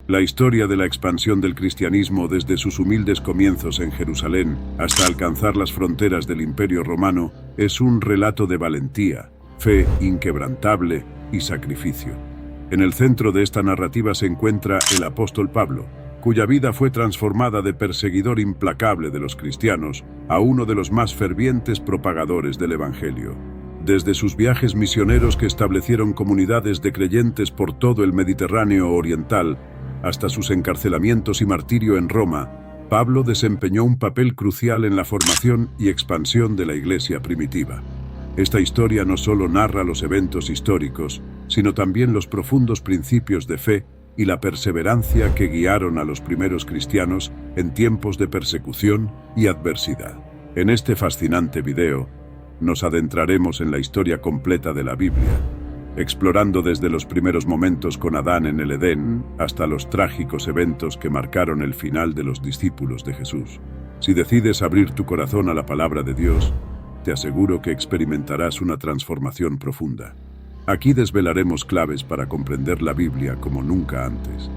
La historia de la expansión del cristianismo desde sus humildes comienzos en Jerusalén hasta alcanzar las fronteras del Imperio Romano es un relato de valentía, fe inquebrantable y sacrificio. En el centro de esta narrativa se encuentra el apóstol Pablo, cuya vida fue transformada de perseguidor implacable de los cristianos a uno de los más fervientes propagadores del Evangelio. Desde sus viajes misioneros que establecieron comunidades de creyentes por todo el Mediterráneo oriental, hasta sus encarcelamientos y martirio en Roma, Pablo desempeñó un papel crucial en la formación y expansión de la Iglesia primitiva. Esta historia no solo narra los eventos históricos, sino también los profundos principios de fe y la perseverancia que guiaron a los primeros cristianos en tiempos de persecución y adversidad. En este fascinante video, nos adentraremos en la historia completa de la Biblia, explorando desde los primeros momentos con Adán en el Edén hasta los trágicos eventos que marcaron el final de los discípulos de Jesús. Si decides abrir tu corazón a la palabra de Dios, te aseguro que experimentarás una transformación profunda. Aquí desvelaremos claves para comprender la Biblia como nunca antes.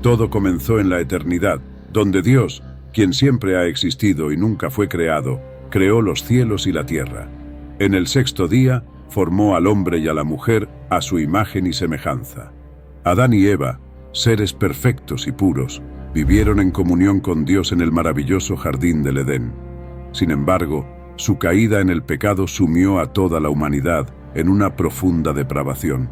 Todo comenzó en la eternidad, donde Dios, quien siempre ha existido y nunca fue creado, creó los cielos y la tierra. En el sexto día, formó al hombre y a la mujer a su imagen y semejanza. Adán y Eva, seres perfectos y puros, vivieron en comunión con Dios en el maravilloso jardín del Edén. Sin embargo, su caída en el pecado sumió a toda la humanidad en una profunda depravación.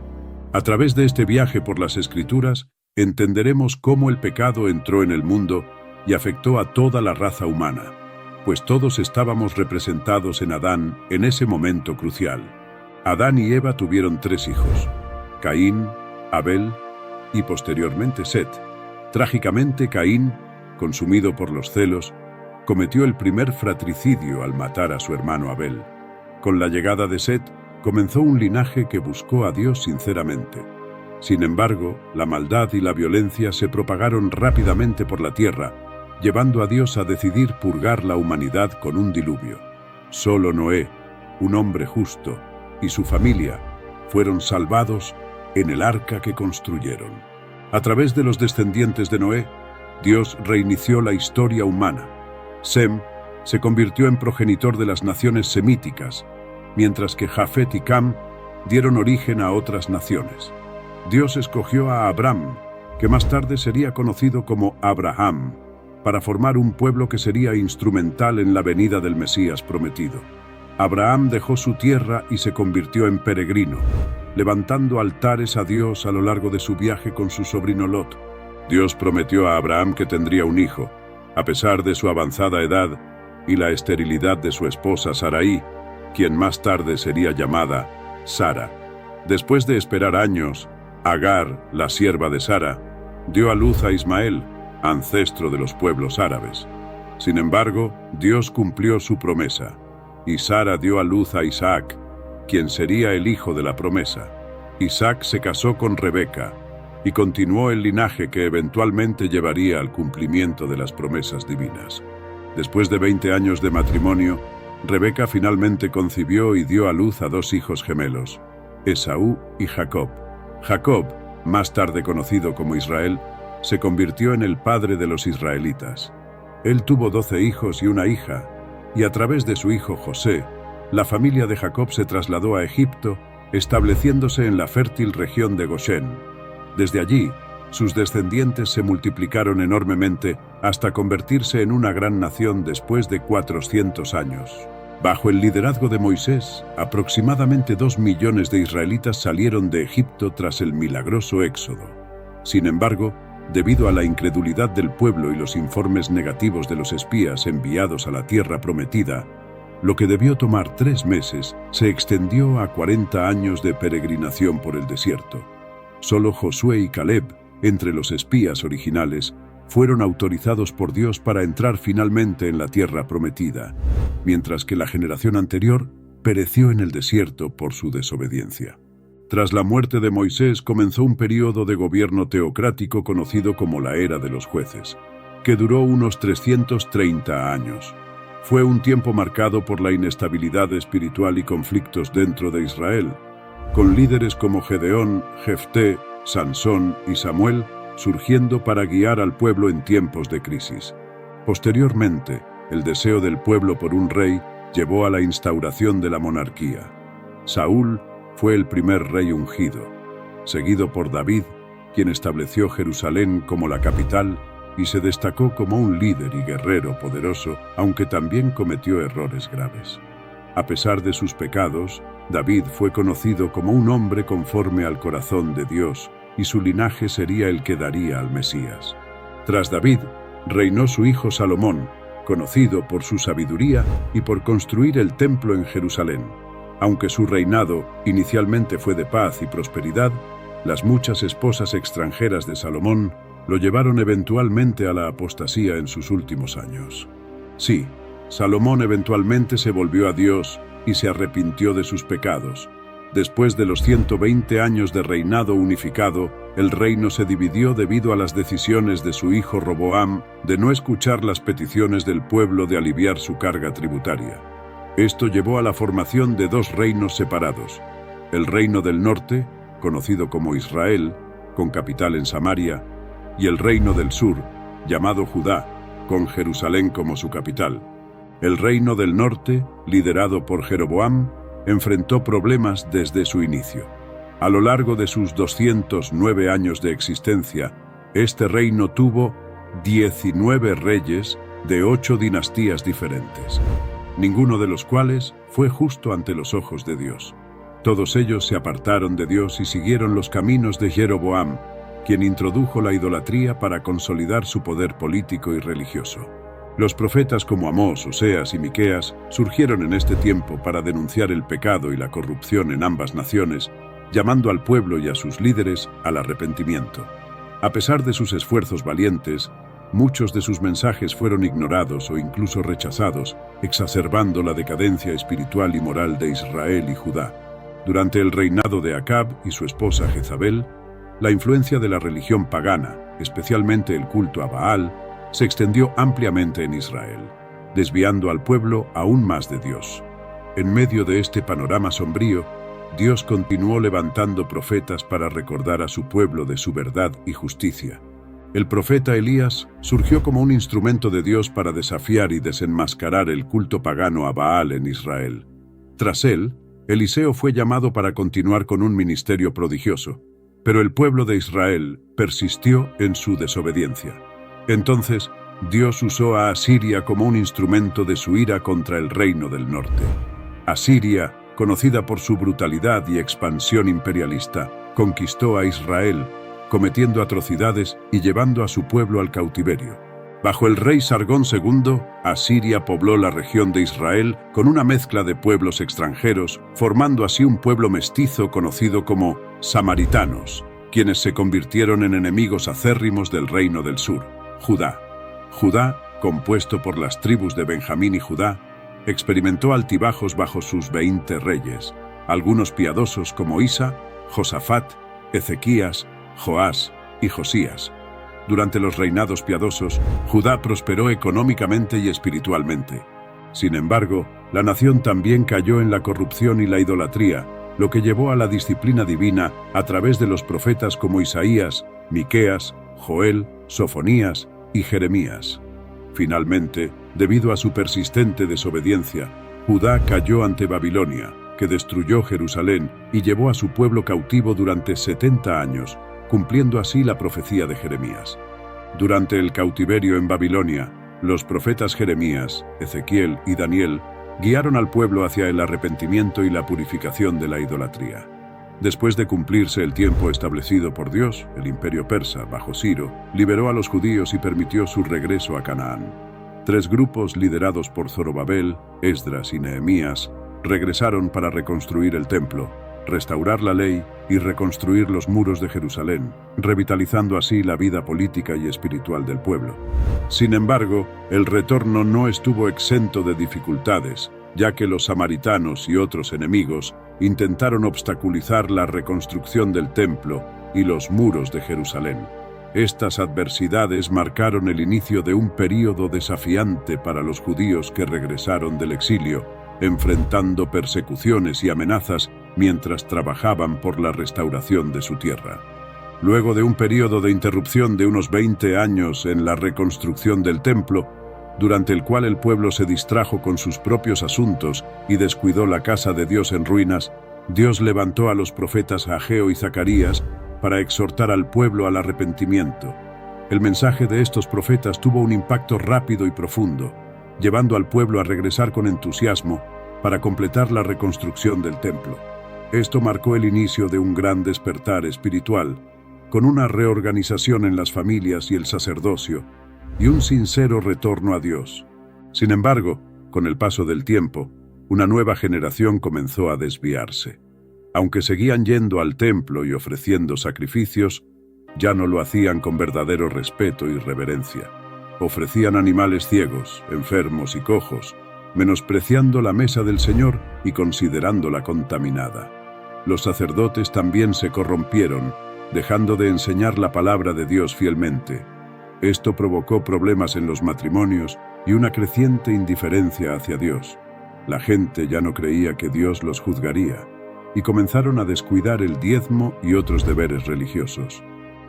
A través de este viaje por las Escrituras, entenderemos cómo el pecado entró en el mundo y afectó a toda la raza humana, pues todos estábamos representados en Adán en ese momento crucial. Adán y Eva tuvieron 3 hijos, Caín, Abel y posteriormente Set. Trágicamente, Caín, consumido por los celos, cometió el primer fratricidio al matar a su hermano Abel. Con la llegada de Set, comenzó un linaje que buscó a Dios sinceramente. Sin embargo, la maldad y la violencia se propagaron rápidamente por la tierra, llevando a Dios a decidir purgar la humanidad con un diluvio. Solo Noé, un hombre justo, y su familia fueron salvados en el arca que construyeron. A través de los descendientes de Noé, Dios reinició la historia humana. Sem se convirtió en progenitor de las naciones semíticas, mientras que Jafet y Cam dieron origen a otras naciones. Dios escogió a Abram, que más tarde sería conocido como Abraham, para formar un pueblo que sería instrumental en la venida del Mesías prometido. Abraham dejó su tierra y se convirtió en peregrino, levantando altares a Dios a lo largo de su viaje con su sobrino Lot. Dios prometió a Abraham que tendría un hijo, a pesar de su avanzada edad y la esterilidad de su esposa Sarai, quien más tarde sería llamada Sara. Después de esperar años, Agar, la sierva de Sara, dio a luz a Ismael, ancestro de los pueblos árabes. Sin embargo, Dios cumplió su promesa, y Sara dio a luz a Isaac, quien sería el hijo de la promesa. Isaac se casó con Rebeca y continuó el linaje que eventualmente llevaría al cumplimiento de las promesas divinas. Después de 20 años de matrimonio, Rebeca finalmente concibió y dio a luz a 2 hijos gemelos, Esaú y Jacob. Jacob, más tarde conocido como Israel, se convirtió en el padre de los israelitas. Él tuvo 12 hijos y una hija, y a través de su hijo José, la familia de Jacob se trasladó a Egipto, estableciéndose en la fértil región de Gosén. Desde allí, sus descendientes se multiplicaron enormemente hasta convertirse en una gran nación después de 400 años. Bajo el liderazgo de Moisés, aproximadamente 2 millones de israelitas salieron de Egipto tras el milagroso éxodo. Sin embargo, debido a la incredulidad del pueblo y los informes negativos de los espías enviados a la tierra prometida, lo que debió tomar 3 meses se extendió a 40 años de peregrinación por el desierto. Solo Josué y Caleb, entre los espías originales, fueron autorizados por Dios para entrar finalmente en la tierra prometida, mientras que la generación anterior pereció en el desierto por su desobediencia. Tras la muerte de Moisés comenzó un período de gobierno teocrático conocido como la Era de los Jueces, que duró unos 330 años. Fue un tiempo marcado por la inestabilidad espiritual y conflictos dentro de Israel, con líderes como Gedeón, Jefté, Sansón y Samuel surgiendo para guiar al pueblo en tiempos de crisis. Posteriormente, el deseo del pueblo por un rey llevó a la instauración de la monarquía. Saúl fue el primer rey ungido, seguido por David, quien estableció Jerusalén como la capital y se destacó como un líder y guerrero poderoso, aunque también cometió errores graves. A pesar de sus pecados, David fue conocido como un hombre conforme al corazón de Dios, y su linaje sería el que daría al Mesías. Tras David, reinó su hijo Salomón, conocido por su sabiduría y por construir el templo en Jerusalén. Aunque su reinado inicialmente fue de paz y prosperidad, las muchas esposas extranjeras de Salomón lo llevaron eventualmente a la apostasía en sus últimos años. Sí, Salomón eventualmente se volvió a Dios y se arrepintió de sus pecados. Después de los 120 años de reinado unificado, el reino se dividió debido a las decisiones de su hijo Roboam de no escuchar las peticiones del pueblo de aliviar su carga tributaria. Esto llevó a la formación de dos reinos separados: el reino del norte, conocido como Israel, con capital en Samaria, y el reino del sur, llamado Judá, con Jerusalén como su capital. El reino del norte, liderado por Jeroboam, enfrentó problemas desde su inicio. A lo largo de sus 209 años de existencia, este reino tuvo 19 reyes de 8 dinastías diferentes, ninguno de los cuales fue justo ante los ojos de Dios. Todos ellos se apartaron de Dios y siguieron los caminos de Jeroboam, quien introdujo la idolatría para consolidar su poder político y religioso. Los profetas como Amós, Oseas y Miqueas surgieron en este tiempo para denunciar el pecado y la corrupción en ambas naciones, llamando al pueblo y a sus líderes al arrepentimiento. A pesar de sus esfuerzos valientes, muchos de sus mensajes fueron ignorados o incluso rechazados, exacerbando la decadencia espiritual y moral de Israel y Judá. Durante el reinado de Acab y su esposa Jezabel, la influencia de la religión pagana, especialmente el culto a Baal, se extendió ampliamente en Israel, desviando al pueblo aún más de Dios. En medio de este panorama sombrío, Dios continuó levantando profetas para recordar a su pueblo de su verdad y justicia. El profeta Elías surgió como un instrumento de Dios para desafiar y desenmascarar el culto pagano a Baal en Israel. Tras él, Eliseo fue llamado para continuar con un ministerio prodigioso, pero el pueblo de Israel persistió en su desobediencia. Entonces, Dios usó a Asiria como un instrumento de su ira contra el reino del norte. Asiria, conocida por su brutalidad y expansión imperialista, conquistó a Israel, cometiendo atrocidades y llevando a su pueblo al cautiverio. Bajo el rey Sargón II, Asiria pobló la región de Israel con una mezcla de pueblos extranjeros, formando así un pueblo mestizo conocido como samaritanos, quienes se convirtieron en enemigos acérrimos del reino del sur, Judá. Judá, compuesto por las tribus de Benjamín y Judá, experimentó altibajos bajo sus 20 reyes, algunos piadosos como Isa, Josafat, Ezequías, Joás y Josías. Durante los reinados piadosos, Judá prosperó económicamente y espiritualmente. Sin embargo, la nación también cayó en la corrupción y la idolatría, lo que llevó a la disciplina divina a través de los profetas como Isaías, Miqueas, Joel, Sofonías y Jeremías. Finalmente, debido a su persistente desobediencia, Judá cayó ante Babilonia, que destruyó Jerusalén y llevó a su pueblo cautivo durante 70 años, cumpliendo así la profecía de Jeremías. Durante el cautiverio en Babilonia, los profetas Jeremías, Ezequiel y Daniel guiaron al pueblo hacia el arrepentimiento y la purificación de la idolatría. Después de cumplirse el tiempo establecido por Dios, el imperio persa, bajo Ciro, liberó a los judíos y permitió su regreso a Canaán. 3 grupos liderados por Zorobabel, Esdras y Nehemías regresaron para reconstruir el templo, restaurar la ley y reconstruir los muros de Jerusalén, revitalizando así la vida política y espiritual del pueblo. Sin embargo, el retorno no estuvo exento de dificultades, ya que los samaritanos y otros enemigos intentaron obstaculizar la reconstrucción del templo y los muros de Jerusalén. Estas adversidades marcaron el inicio de un período desafiante para los judíos que regresaron del exilio, enfrentando persecuciones y amenazas mientras trabajaban por la restauración de su tierra. Luego de un período de interrupción de unos 20 años en la reconstrucción del templo, durante el cual el pueblo se distrajo con sus propios asuntos y descuidó la casa de Dios en ruinas, Dios levantó a los profetas Ageo y Zacarías para exhortar al pueblo al arrepentimiento. El mensaje de estos profetas tuvo un impacto rápido y profundo, llevando al pueblo a regresar con entusiasmo para completar la reconstrucción del templo. Esto marcó el inicio de un gran despertar espiritual, con una reorganización en las familias y el sacerdocio, y un sincero retorno a Dios. Sin embargo, con el paso del tiempo, una nueva generación comenzó a desviarse. Aunque seguían yendo al templo y ofreciendo sacrificios, ya no lo hacían con verdadero respeto y reverencia. Ofrecían animales ciegos, enfermos y cojos, menospreciando la mesa del Señor y considerándola contaminada. Los sacerdotes también se corrompieron, dejando de enseñar la palabra de Dios fielmente. Esto provocó problemas en los matrimonios y una creciente indiferencia hacia Dios. La gente ya no creía que Dios los juzgaría, y comenzaron a descuidar el diezmo y otros deberes religiosos.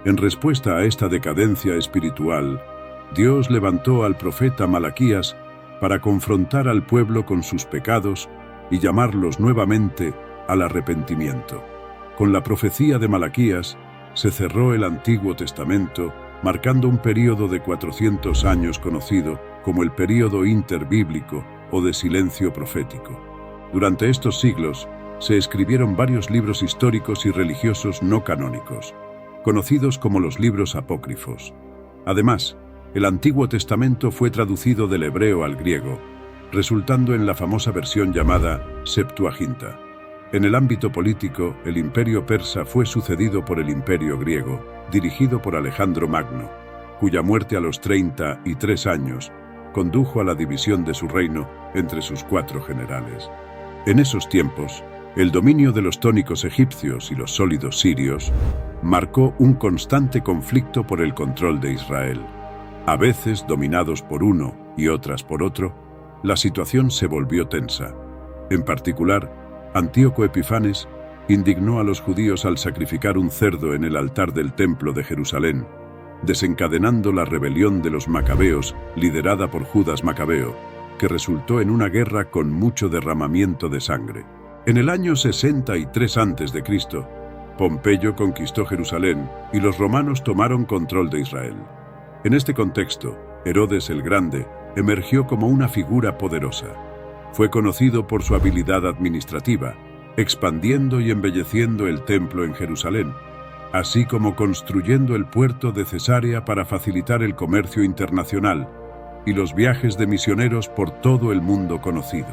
En respuesta a esta decadencia espiritual, Dios levantó al profeta Malaquías para confrontar al pueblo con sus pecados y llamarlos nuevamente al arrepentimiento. Con la profecía de Malaquías, se cerró el Antiguo Testamento, marcando un período de 400 años conocido como el período interbíblico o de silencio profético. Durante estos siglos, se escribieron varios libros históricos y religiosos no canónicos, conocidos como los libros apócrifos. Además, el Antiguo Testamento fue traducido del hebreo al griego, resultando en la famosa versión llamada Septuaginta. En el ámbito político, el imperio persa fue sucedido por el imperio griego, dirigido por Alejandro Magno, cuya muerte a los 33 años condujo a la división de su reino entre sus 4 generales. En esos tiempos, el dominio de los tónicos egipcios y los sólidos sirios marcó un constante conflicto por el control de Israel. A veces dominados por uno y otras por otro, la situación se volvió tensa. En particular, Antíoco Epifanes indignó a los judíos al sacrificar un cerdo en el altar del templo de Jerusalén, desencadenando la rebelión de los macabeos liderada por Judas Macabeo, que resultó en una guerra con mucho derramamiento de sangre. En el año 63 a.C., Pompeyo conquistó Jerusalén y los romanos tomaron control de Israel. En este contexto, Herodes el Grande emergió como una figura poderosa. Fue conocido por su habilidad administrativa, expandiendo y embelleciendo el templo en Jerusalén, así como construyendo el puerto de Cesarea para facilitar el comercio internacional y los viajes de misioneros por todo el mundo conocido.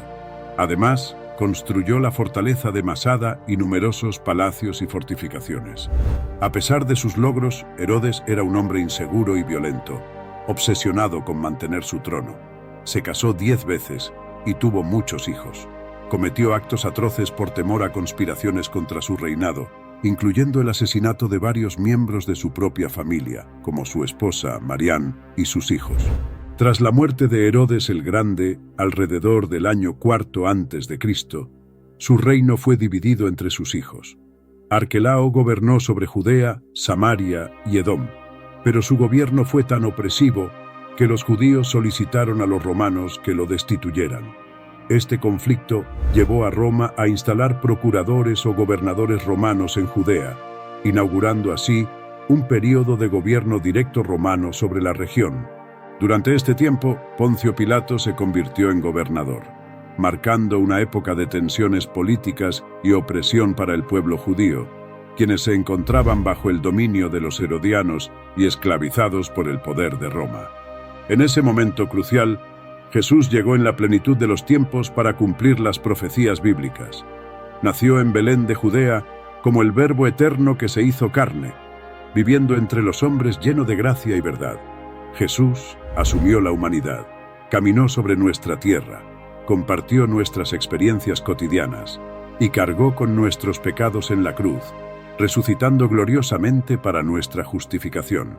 Además, construyó la fortaleza de Masada y numerosos palacios y fortificaciones. A pesar de sus logros, Herodes era un hombre inseguro y violento, obsesionado con mantener su trono. Se casó 10 veces y tuvo muchos hijos. Cometió actos atroces por temor a conspiraciones contra su reinado, incluyendo el asesinato de varios miembros de su propia familia, como su esposa, Marián, y sus hijos. Tras la muerte de Herodes el Grande, alrededor del año 4 a.C., su reino fue dividido entre sus hijos. Arquelao gobernó sobre Judea, Samaria y Edom, pero su gobierno fue tan opresivo que los judíos solicitaron a los romanos que lo destituyeran. Este conflicto llevó a Roma a instalar procuradores o gobernadores romanos en Judea, inaugurando así un período de gobierno directo romano sobre la región. Durante este tiempo, Poncio Pilato se convirtió en gobernador, marcando una época de tensiones políticas y opresión para el pueblo judío, quienes se encontraban bajo el dominio de los herodianos y esclavizados por el poder de Roma. En ese momento crucial, Jesús llegó en la plenitud de los tiempos para cumplir las profecías bíblicas. Nació en Belén de Judea como el Verbo eterno que se hizo carne, viviendo entre los hombres lleno de gracia y verdad. Jesús asumió la humanidad, caminó sobre nuestra tierra, compartió nuestras experiencias cotidianas y cargó con nuestros pecados en la cruz, resucitando gloriosamente para nuestra justificación.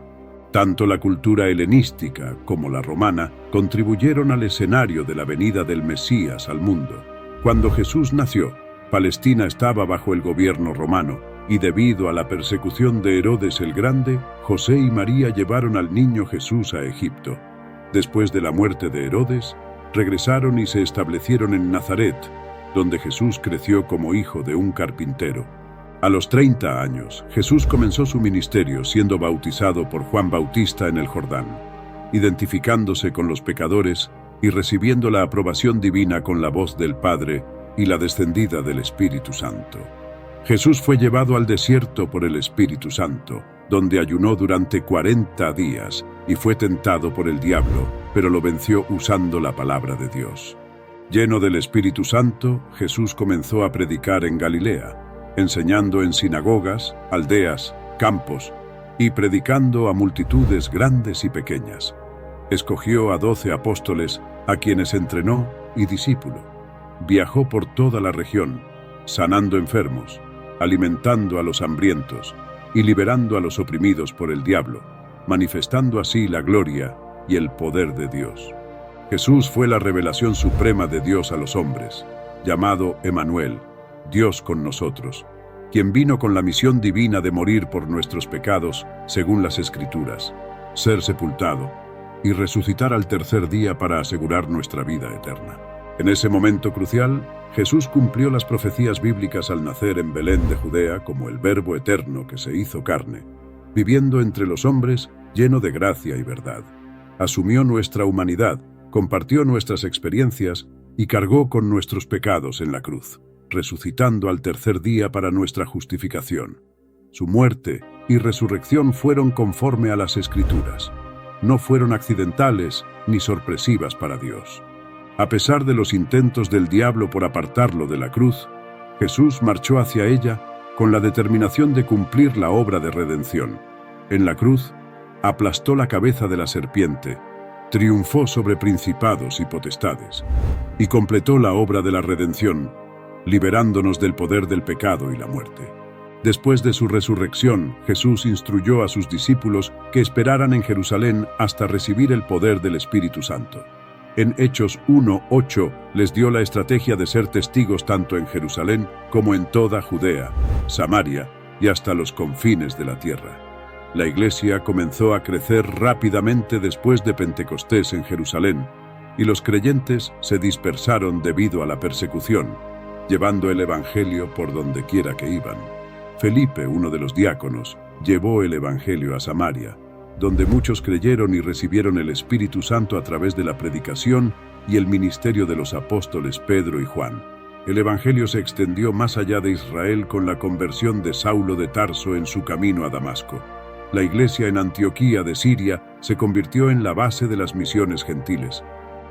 Tanto la cultura helenística como la romana contribuyeron al escenario de la venida del Mesías al mundo. Cuando Jesús nació, Palestina estaba bajo el gobierno romano y debido a la persecución de Herodes el Grande, José y María llevaron al niño Jesús a Egipto. Después de la muerte de Herodes, regresaron y se establecieron en Nazaret, donde Jesús creció como hijo de un carpintero. A los 30 años, Jesús comenzó su ministerio siendo bautizado por Juan Bautista en el Jordán, identificándose con los pecadores y recibiendo la aprobación divina con la voz del Padre y la descendida del Espíritu Santo. Jesús fue llevado al desierto por el Espíritu Santo, donde ayunó durante 40 días y fue tentado por el diablo, pero lo venció usando la palabra de Dios. Lleno del Espíritu Santo, Jesús comenzó a predicar en Galilea, enseñando en sinagogas, aldeas, campos y predicando a multitudes grandes y pequeñas. Escogió a 12 apóstoles, a quienes entrenó y discípulo. Viajó por toda la región, sanando enfermos, alimentando a los hambrientos y liberando a los oprimidos por el diablo, manifestando así la gloria y el poder de Dios. Jesús fue la revelación suprema de Dios a los hombres, llamado Emmanuel, Dios con nosotros, quien vino con la misión divina de morir por nuestros pecados, según las Escrituras, ser sepultado y resucitar al tercer día para asegurar nuestra vida eterna. En ese momento crucial, Jesús cumplió las profecías bíblicas al nacer en Belén de Judea como el Verbo eterno que se hizo carne, viviendo entre los hombres lleno de gracia y verdad. Asumió nuestra humanidad, compartió nuestras experiencias y cargó con nuestros pecados en la cruz, resucitando al tercer día para nuestra justificación. Su muerte y resurrección fueron conforme a las Escrituras. No fueron accidentales ni sorpresivas para Dios. A pesar de los intentos del diablo por apartarlo de la cruz, Jesús marchó hacia ella con la determinación de cumplir la obra de redención. En la cruz, aplastó la cabeza de la serpiente, triunfó sobre principados y potestades, y completó la obra de la redención, liberándonos del poder del pecado y la muerte. Después de su resurrección, Jesús instruyó a sus discípulos que esperaran en Jerusalén hasta recibir el poder del Espíritu Santo. En Hechos 1:8 les dio la estrategia de ser testigos tanto en Jerusalén como en toda Judea, Samaria y hasta los confines de la tierra. La iglesia comenzó a crecer rápidamente después de Pentecostés en Jerusalén, y los creyentes se dispersaron debido a la persecución, llevando el evangelio por donde quiera que iban. Felipe, uno de los diáconos, llevó el evangelio a Samaria, donde muchos creyeron y recibieron el Espíritu Santo a través de la predicación y el ministerio de los apóstoles Pedro y Juan. El evangelio se extendió más allá de Israel con la conversión de Saulo de Tarso en su camino a Damasco. La iglesia en Antioquía de Siria se convirtió en la base de las misiones gentiles.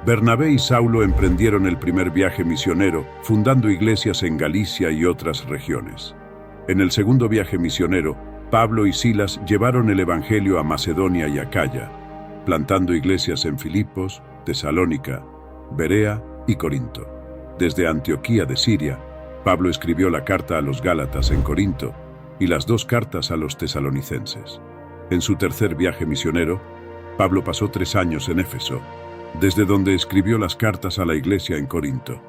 Bernabé y Saulo emprendieron el primer viaje misionero, fundando iglesias en Galicia y otras regiones. En el segundo viaje misionero, Pablo y Silas llevaron el evangelio a Macedonia y Acaya, plantando iglesias en Filipos, Tesalónica, Berea y Corinto. Desde Antioquía de Siria, Pablo escribió la carta a los Gálatas en Corinto y las 2 cartas a los tesalonicenses. En su tercer viaje misionero, Pablo pasó 3 años en Éfeso, desde donde escribió las cartas a la iglesia en Corinto.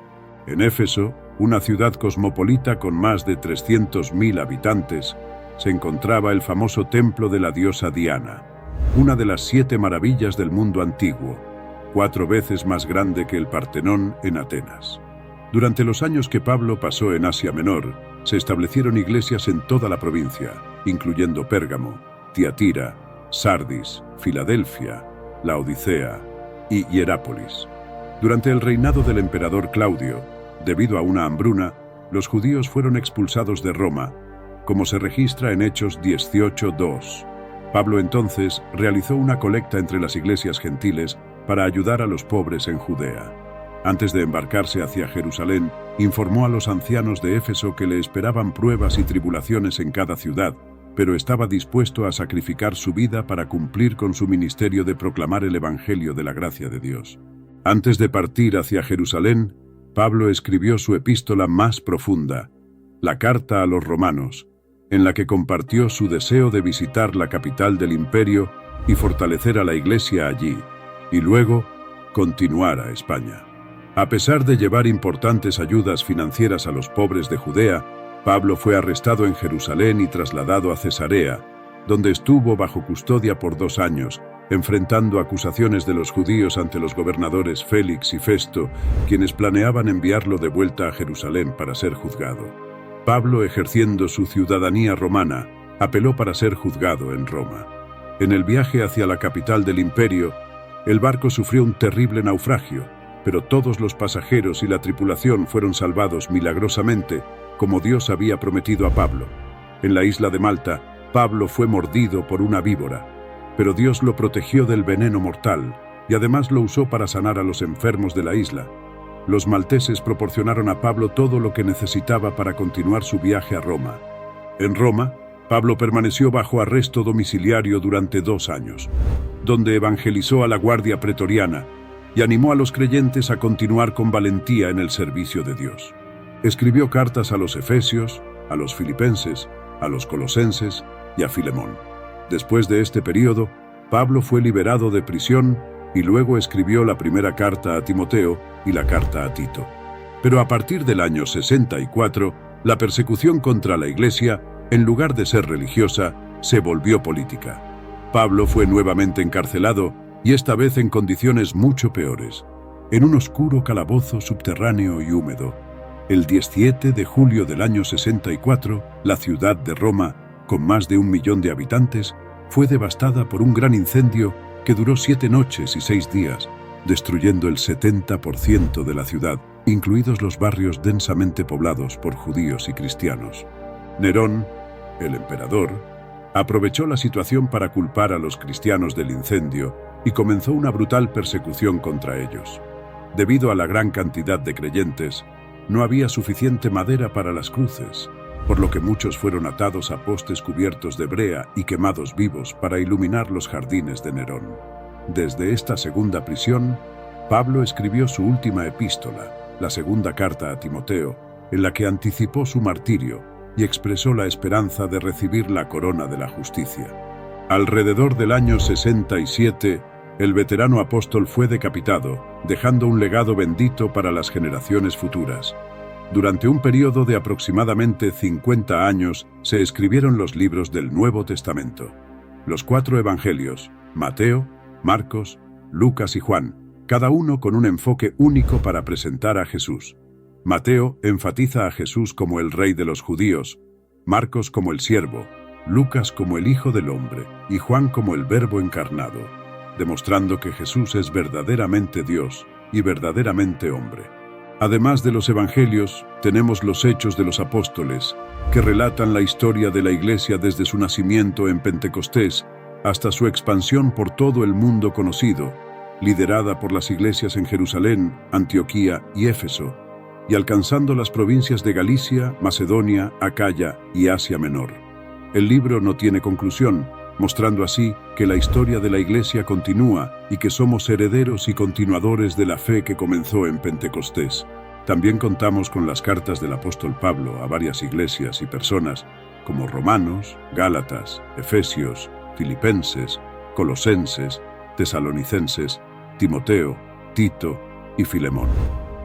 En Éfeso, una ciudad cosmopolita con más de 300.000 habitantes, se encontraba el famoso templo de la diosa Diana, una de las 7 maravillas del mundo antiguo, 4 veces más grande que el Partenón en Atenas. Durante los años que Pablo pasó en Asia Menor, se establecieron iglesias en toda la provincia, incluyendo Pérgamo, Tiatira, Sardis, Filadelfia, Laodicea y Hierápolis. Durante el reinado del emperador Claudio, debido a una hambruna, los judíos fueron expulsados de Roma, como se registra en Hechos 18:2. Pablo entonces realizó una colecta entre las iglesias gentiles para ayudar a los pobres en Judea. Antes de embarcarse hacia Jerusalén, informó a los ancianos de Éfeso que le esperaban pruebas y tribulaciones en cada ciudad, pero estaba dispuesto a sacrificar su vida para cumplir con su ministerio de proclamar el evangelio de la gracia de Dios. Antes de partir hacia Jerusalén, Pablo escribió su epístola más profunda, la Carta a los Romanos, en la que compartió su deseo de visitar la capital del imperio y fortalecer a la iglesia allí, y luego continuar a España. A pesar de llevar importantes ayudas financieras a los pobres de Judea, Pablo fue arrestado en Jerusalén y trasladado a Cesarea, donde estuvo bajo custodia por 2 años, enfrentando acusaciones de los judíos ante los gobernadores Félix y Festo, quienes planeaban enviarlo de vuelta a Jerusalén para ser juzgado. Pablo, ejerciendo su ciudadanía romana, apeló para ser juzgado en Roma. En el viaje hacia la capital del imperio, el barco sufrió un terrible naufragio, pero todos los pasajeros y la tripulación fueron salvados milagrosamente, como Dios había prometido a Pablo. En la isla de Malta, Pablo fue mordido por una víbora, pero Dios lo protegió del veneno mortal y además lo usó para sanar a los enfermos de la isla. Los malteses proporcionaron a Pablo todo lo que necesitaba para continuar su viaje a Roma. En Roma, Pablo permaneció bajo arresto domiciliario durante 2 años, donde evangelizó a la guardia pretoriana y animó a los creyentes a continuar con valentía en el servicio de Dios. Escribió cartas a los efesios, a los filipenses, a los colosenses y a Filemón. Después de este periodo, Pablo fue liberado de prisión y luego escribió la primera carta a Timoteo y la carta a Tito. Pero a partir del año 64, la persecución contra la Iglesia, en lugar de ser religiosa, se volvió política. Pablo fue nuevamente encarcelado y esta vez en condiciones mucho peores, en un oscuro calabozo subterráneo y húmedo. El 17 de julio del año 64, la ciudad de Roma, con más de 1 millón de habitantes, fue devastada por un gran incendio que duró 7 noches y 6 días, destruyendo el 70% de la ciudad, incluidos los barrios densamente poblados por judíos y cristianos. Nerón, el emperador, aprovechó la situación para culpar a los cristianos del incendio y comenzó una brutal persecución contra ellos. Debido a la gran cantidad de creyentes, no había suficiente madera para las cruces, por lo que muchos fueron atados a postes cubiertos de brea y quemados vivos para iluminar los jardines de Nerón. Desde esta segunda prisión, Pablo escribió su última epístola, la segunda carta a Timoteo, en la que anticipó su martirio y expresó la esperanza de recibir la corona de la justicia. Alrededor del año 67, el veterano apóstol fue decapitado, dejando un legado bendito para las generaciones futuras. Durante un periodo de aproximadamente 50 años se escribieron los libros del Nuevo Testamento. Los 4 evangelios, Mateo, Marcos, Lucas y Juan, cada uno con un enfoque único para presentar a Jesús. Mateo enfatiza a Jesús como el Rey de los judíos, Marcos como el siervo, Lucas como el Hijo del Hombre y Juan como el Verbo encarnado, demostrando que Jesús es verdaderamente Dios y verdaderamente hombre. Además de los evangelios, tenemos los Hechos de los Apóstoles, que relatan la historia de la Iglesia desde su nacimiento en Pentecostés hasta su expansión por todo el mundo conocido, liderada por las iglesias en Jerusalén, Antioquía y Éfeso, y alcanzando las provincias de Galicia, Macedonia, Acaya y Asia Menor. El libro no tiene conclusión, mostrando así que la historia de la Iglesia continúa y que somos herederos y continuadores de la fe que comenzó en Pentecostés. También contamos con las cartas del apóstol Pablo a varias iglesias y personas, como Romanos, Gálatas, Efesios, Filipenses, Colosenses, Tesalonicenses, Timoteo, Tito y Filemón.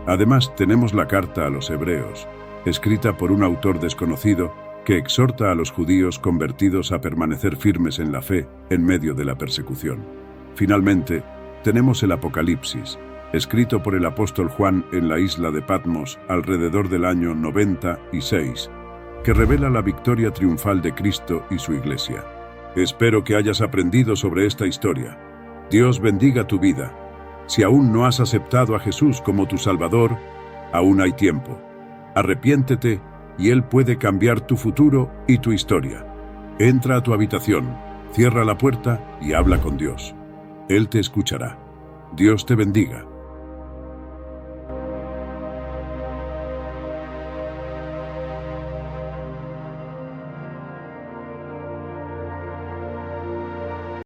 Además, tenemos la carta a los Hebreos, escrita por un autor desconocido, que exhorta a los judíos convertidos a permanecer firmes en la fe en medio de la persecución. Finalmente, tenemos el Apocalipsis, escrito por el apóstol Juan en la isla de Patmos alrededor del año 96, que revela la victoria triunfal de Cristo y su iglesia. Espero que hayas aprendido sobre esta historia. Dios bendiga tu vida. Si aún no has aceptado a Jesús como tu Salvador, aún hay tiempo. Arrepiéntete y Él puede cambiar tu futuro y tu historia. Entra a tu habitación, cierra la puerta y habla con Dios. Él te escuchará. Dios te bendiga.